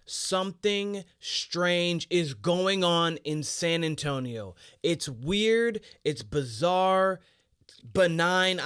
something strange is going on in San Antonio. It's weird, it's bizarre, benign.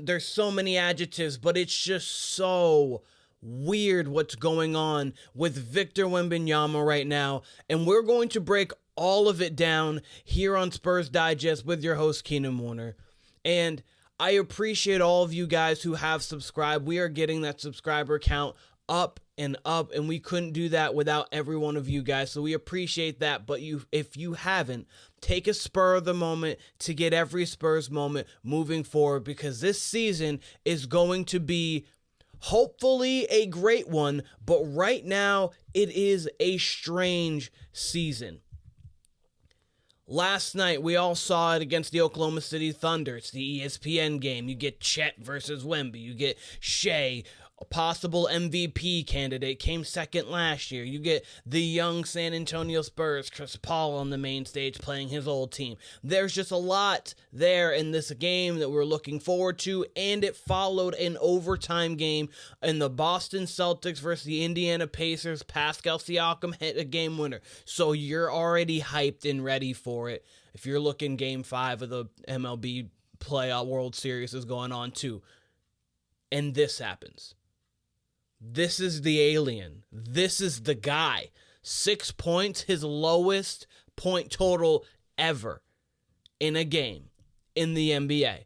There's so many adjectives, but it's just so weird what's going on with Victor Wembanyama right now. And we're going to break all of it down here on Spurs Digest with your host, Keenan Warner. And I appreciate all of you guys who have subscribed. We are getting that subscriber count up, and we couldn't do that without every one of you guys, so we appreciate that. But if you haven't, take a spur of the moment to get every Spurs moment moving forward, because this season is going to be hopefully a great one, but right now it is a strange season. Last night, we all saw it against the Oklahoma City Thunder. It's the ESPN game. You get Chet versus Wemby. You get Shea, a possible MVP candidate, came second last year. You get the young San Antonio Spurs, Chris Paul on the main stage playing his old team. There's just a lot there in this game that we're looking forward to, and it followed an overtime game in the Boston Celtics versus the Indiana Pacers. Pascal Siakam hit a game winner, so you're already hyped and ready for it. If you're looking, Game 5 of the MLB Playoff World Series is going on too. And this happens. This is the alien. This is the guy. 6 points, his lowest point total ever in a game in the NBA.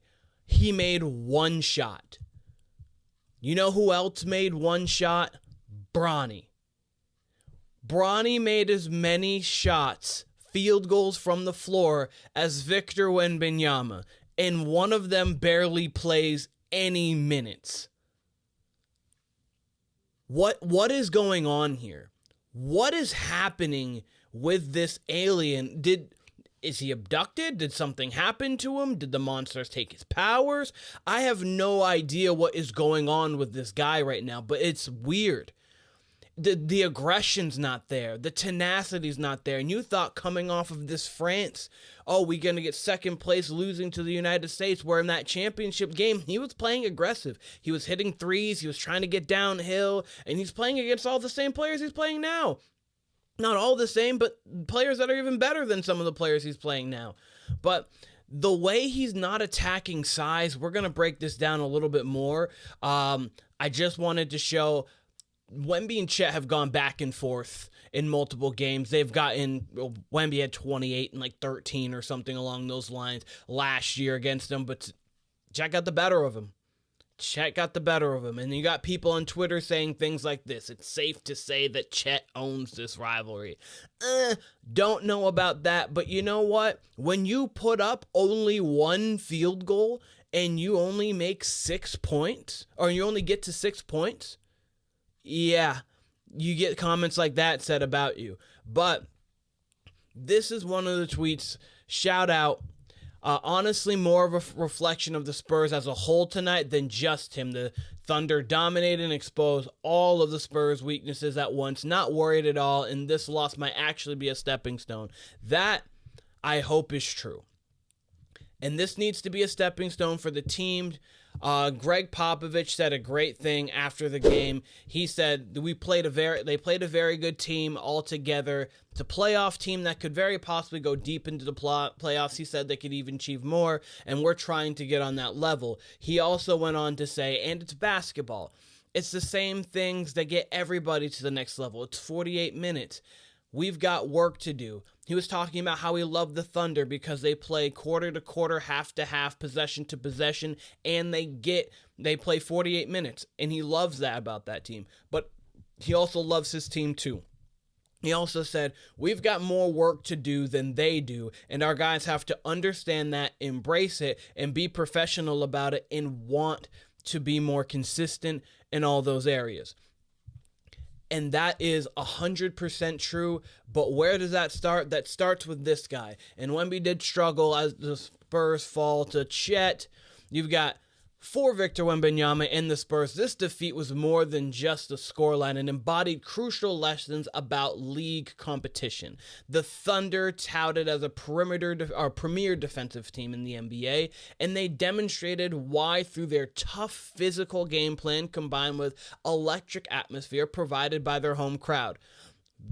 He made one shot. You know who else made one shot? Bronny. Bronny made as many shots, field goals from the floor, as Victor Wembanyama, and one of them barely plays any minutes. What is going on here? What is happening with this alien? Is he abducted? Did something happen to him? Did the monsters take his powers? I have no idea what is going on with this guy right now, but it's weird. The aggression's not there. The tenacity's not there. And you thought coming off of this France, we're going to get second place losing to the United States, where in that championship game, he was playing aggressive. He was hitting threes. He was trying to get downhill. And he's playing against all the same players he's playing now. Not all the same, but players that are even better than some of the players he's playing now. But the way he's not attacking size, we're going to break this down a little bit more. I just wanted to show Wemby and Chet have gone back and forth in multiple games. They've gotten, Wemby had 28 and 13 or something along those lines last year against them, but Chet got the better of him. And you got people on Twitter saying things like this: it's safe to say that Chet owns this rivalry. Don't know about that, but you know what? When you put up only one field goal and you only make 6 points, or you only get to 6 points, yeah, you get comments like that said about you. But this is one of the tweets. Shout out. Honestly, more of a reflection of the Spurs as a whole tonight than just him. The Thunder dominated and exposed all of the Spurs' weaknesses at once. Not worried at all, and this loss might actually be a stepping stone. That, I hope, is true. And this needs to be a stepping stone for the team. Gregg Popovich said a great thing after the game. He said they played a very good team all together. It's a playoff team that could very possibly go deep into the playoffs. He said they could even achieve more, and we're trying to get on that level. He also went on to say, and it's basketball. It's the same things that get everybody to the next level. It's 48 minutes. We've got work to do. He was talking about how he loved the Thunder because they play quarter to quarter, half to half, possession to possession, and they play 48 minutes, and he loves that about that team. But he also loves his team too. He also said, we've got more work to do than they do, and our guys have to understand that, embrace it, and be professional about it, and want to be more consistent in all those areas. And that is 100% true, but where does that start? That starts with this guy. And Wemby did struggle as the Spurs fall to Chet. You've got For Victor Wembanyama and the Spurs, this defeat was more than just a scoreline and embodied crucial lessons about league competition. The Thunder, touted as a premier defensive team in the NBA, and they demonstrated why through their tough physical game plan combined with electric atmosphere provided by their home crowd.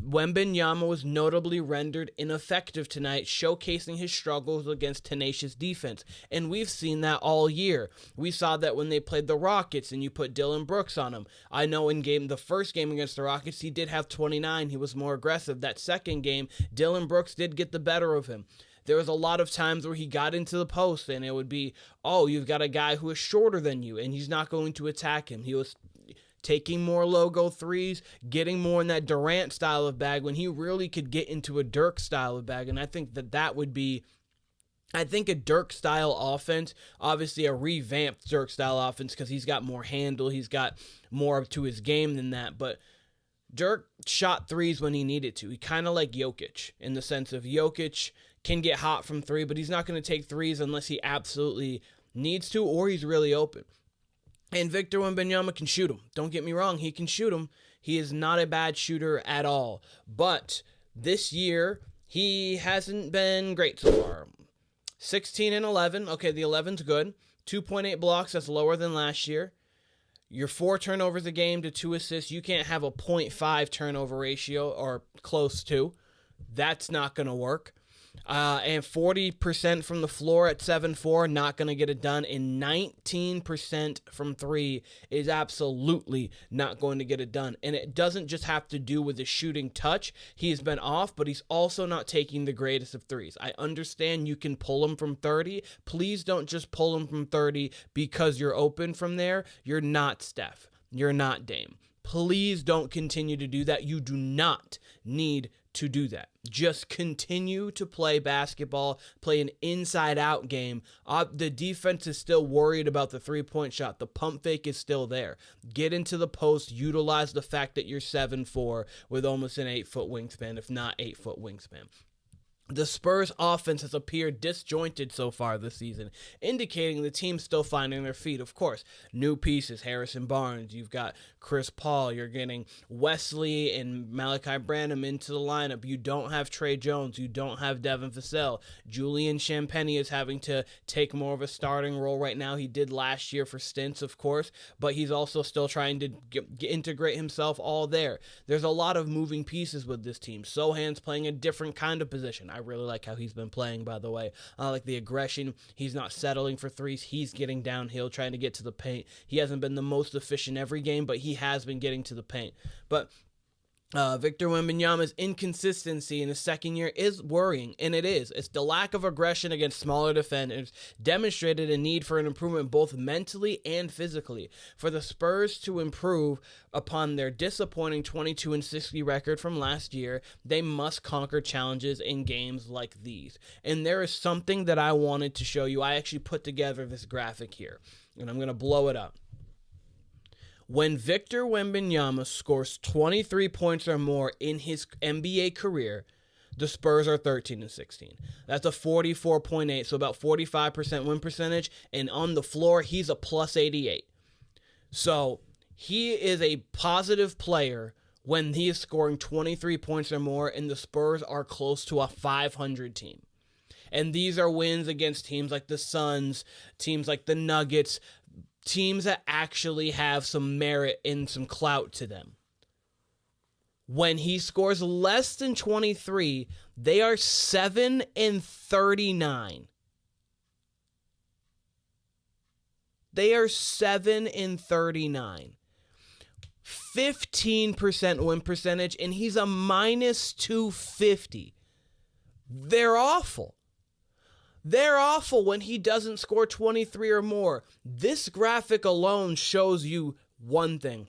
Wembanyama was notably rendered ineffective tonight, showcasing his struggles against tenacious defense, and we've seen that all year. We saw that when they played the Rockets and you put Dillon Brooks on him. I know the first game against the Rockets, he did have 29. He was more aggressive. That second game, Dillon Brooks did get the better of him. There was a lot of times where he got into the post and it would be, oh, you've got a guy who is shorter than you and he's not going to attack him. He was taking more logo threes, getting more in that Durant style of bag when he really could get into a Dirk style of bag. And I think that would be, a Dirk style offense, obviously a revamped Dirk style offense because he's got more handle, he's got more to his game than that. But Dirk shot threes when he needed to. He kind of like Jokic in the sense of Jokic can get hot from three, but he's not going to take threes unless he absolutely needs to or he's really open. And Victor Wembanyama can shoot him. Don't get me wrong, he can shoot him. He is not a bad shooter at all. But this year, he hasn't been great so far. 16 and 11. Okay, the 11's good. 2.8 blocks, that's lower than last year. Your 4 turnovers a game to 2 assists. You can't have a 0.5 turnover ratio or close to. That's not going to work. And 40% from the floor at 7-4, not going to get it done. And 19% from 3 is absolutely not going to get it done. And it doesn't just have to do with his shooting touch. He's been off, but he's also not taking the greatest of threes. I understand you can pull him from 30. Please don't just pull him from 30 because you're open from there. You're not Steph. You're not Dame. Please don't continue to do that. You do not need to do that. Just continue to play basketball, play an inside-out game. The defense is still worried about the three-point shot. The pump fake is still there. Get into the post. Utilize the fact that you're 7'4" with almost an 8-foot wingspan, if not 8-foot wingspan. The Spurs offense has appeared disjointed so far this season, indicating the team's still finding their feet. Of course, new pieces, Harrison Barnes, you've got Chris Paul, you're getting Wesley and Malachi Branham into the lineup. You don't have Tre Jones, you don't have Devin Vassell. Julian Champagnie is having to take more of a starting role right now. He did last year for stints, of course, but he's also still trying to integrate himself all there. There's a lot of moving pieces with this team. Sochan's playing a different kind of position. I really like how he's been playing, by the way. I like the aggression. He's not settling for threes. He's getting downhill, trying to get to the paint. He hasn't been the most efficient every game, but he has been getting to the paint. But Victor Wembanyama's inconsistency in his second year is worrying, and it is. It's the lack of aggression against smaller defenders demonstrated a need for an improvement both mentally and physically. For the Spurs to improve upon their disappointing 22-60 record from last year, they must conquer challenges in games like these. And there is something that I wanted to show you. I actually put together this graphic here, and I'm going to blow it up. When Victor Wembanyama scores 23 points or more in his NBA career, the Spurs are 13-16. That's a 44.8, so about 45% win percentage, and on the floor, he's a plus 88. So he is a positive player when he is scoring 23 points or more, and the Spurs are close to a 500 team. And these are wins against teams like the Suns, teams like the Nuggets, teams that actually have some merit and some clout to them. When he scores less than 23, they are 7-39. They are 7-39. 15% win percentage, and he's a minus 250. They're awful. They're awful when he doesn't score 23 or more. This graphic alone shows you one thing.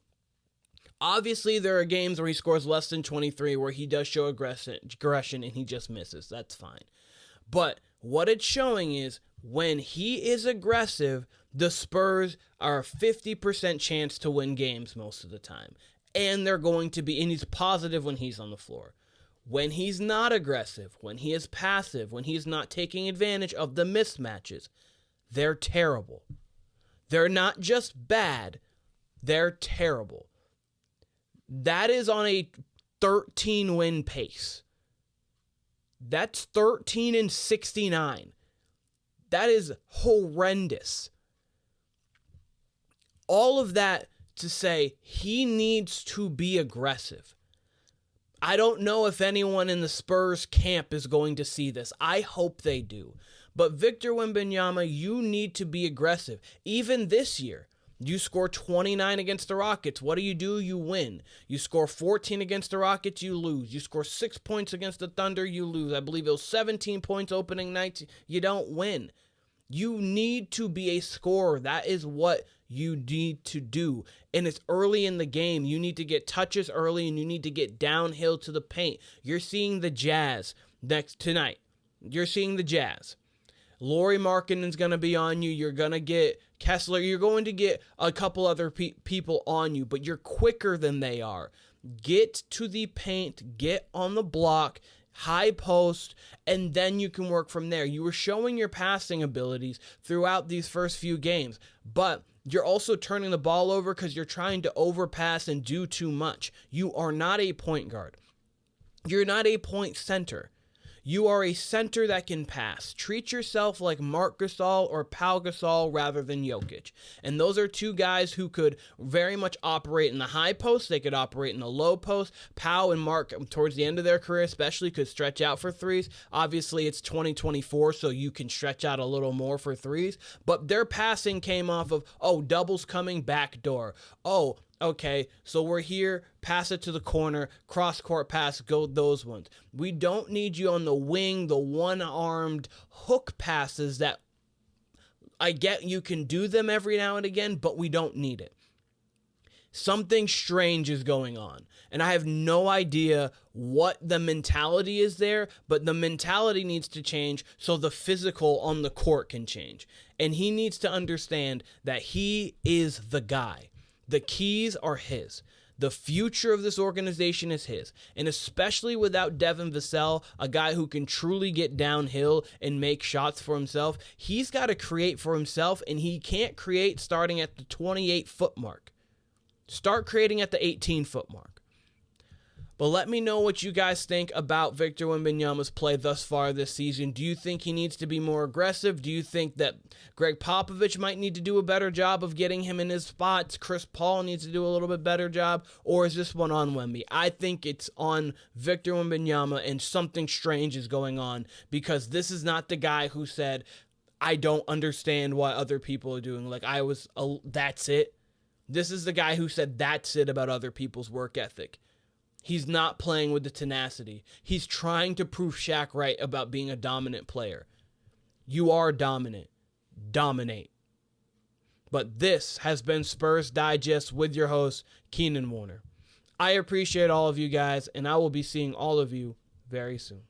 Obviously, there are games where he scores less than 23 where he does show aggression and he just misses. That's fine. But what it's showing is when he is aggressive, the Spurs are a 50% chance to win games most of the time. And they're going to be, and he's positive when he's on the floor. When he's not aggressive, when he is passive, when he's not taking advantage of the mismatches, they're terrible. They're not just bad, they're terrible. That is on a 13-win pace. That's 13-69. That is horrendous. All of that to say he needs to be aggressive. I don't know if anyone in the Spurs camp is going to see this. I hope they do. But Victor Wembanyama, you need to be aggressive. Even this year, you score 29 against the Rockets. What do? You win. You score 14 against the Rockets, you lose. You score 6 points against the Thunder, you lose. I believe it was 17 points opening night. You don't win. You need to be a scorer. That is what you need to do. And it's early in the game. You need to get touches early, and you need to get downhill to the paint. You're seeing the Jazz tonight. You're seeing the Jazz. Lauri Markkanen's going to be on you. You're going to get Kessler. You're going to get a couple other people on you, but you're quicker than they are. Get to the paint. Get on the block. High post, and then you can work from there. You were showing your passing abilities throughout these first few games, but you're also turning the ball over because you're trying to overpass and do too much. You are not a point guard. You're not a point center. You are a center that can pass. Treat yourself like Marc Gasol or Pau Gasol rather than Jokic. And those are two guys who could very much operate in the high post. They could operate in the low post. Pau and Marc, towards the end of their career especially, could stretch out for threes. Obviously, it's 2024, so you can stretch out a little more for threes. But their passing came off of, doubles coming, back door. Okay, so we're here, pass it to the corner, cross-court pass, go those ones. We don't need you on the wing, the one-armed hook passes that I get you can do them every now and again, but we don't need it. Something strange is going on, and I have no idea what the mentality is there, but the mentality needs to change so the physical on the court can change. And he needs to understand that he is the guy. The keys are his. The future of this organization is his. And especially without Devin Vassell, a guy who can truly get downhill and make shots for himself, he's got to create for himself, and he can't create starting at the 28-foot mark. Start creating at the 18-foot mark. But let me know what you guys think about Victor Wembanyama's play thus far this season. Do you think he needs to be more aggressive? Do you think that Gregg Popovich might need to do a better job of getting him in his spots? Chris Paul needs to do a little bit better job? Or is this one on Wemby? I think it's on Victor Wembanyama, and something strange is going on, because this is not the guy who said, I don't understand what other people are doing. That's it. This is the guy who said that's it about other people's work ethic. He's not playing with the tenacity. He's trying to prove Shaq right about being a dominant player. You are dominant. Dominate. But this has been Spurs Digest with your host, Keenan Warner. I appreciate all of you guys, and I will be seeing all of you very soon.